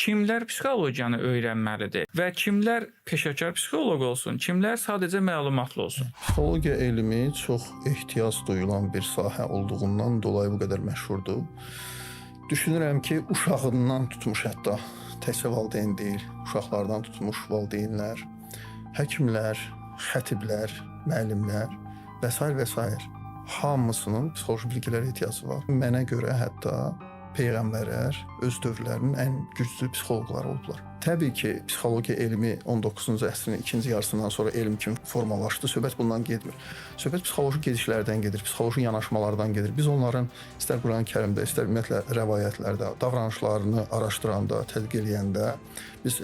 kimlər psixologiyanı öyrənməlidir və kimlər peşəkar psixoloq olsun, kimlər sadəcə məlumatlı olsun? Psixologiya elmi çox ehtiyac duyulan bir sahə olduğundan dolayı bu qədər məşhurdur. Düşünürəm ki, uşağından tutmuş hətta təkcə valideyn deyil, uşaqlardan tutmuş valideynlər, həkimlər, xətiblər, müəllimlər və s. hamısının psixoloji bilgilərə ehtiyacı var. Mənə görə hətta peyğəmbərlər öz dövrlərinin ən güclü psixoloqları olublar. Təbii ki, psixologiya elmi 19-cu əsrin ikinci yarısından sonra elm kimi formalaşdı. Söhbət bundan getmir. Söhbət psixoloji gedişlərdən gedir, psixoloji yanaşmalardan gedir. Biz onların istər Qurani-Kərimdə, istər ümumiyyətlə rəvayətlərdə, davranışlarını araşdıranda, tədqiq eləyəndə biz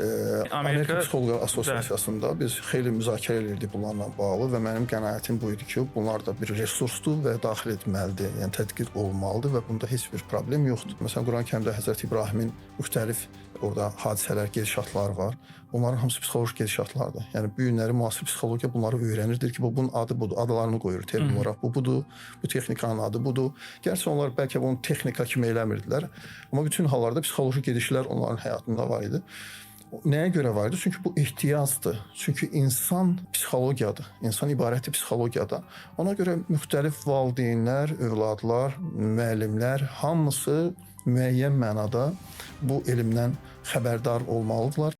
Amerika Psixoloqlar Assosiasiyasında biz xeyli müzakirə edirdik bunlarla bağlı və mənim qənaətim bu idi ki, bunlar da bir resursdur və daxil etməlidir, yəni tədqiq olmalıdır və bunda heç bir problem yoxdur. Məsələn, Qurani-Kərimdə Həzrət İbrahimin müxtəlif orada hadisələr, gedişatlar var. Bunların hamısı psixoloji gedişatlardır. Yəni bu günləri müasir psixologiya bunları öyrənirdir ki, bunun adı budur, adlarını qoyur termin olaraq. Bu budur, bu texnikanın adı budur. Gerçi onlar bəlkə bunu texnika kimi eləmirdilər, amma bütün hallarda psixoloji gedişlər onların həyatında var idi. Nəyə görə var idi? Çünki bu ehtiyacdır. Çünki insan psixologiyadır. İnsan ibarətdir psixologiyadan. Ona görə müxtəlif valideynlər, övladlar, müəllimlər hamısı müəyyən mənada bu elmdən xəbərdar olmalıdırlar.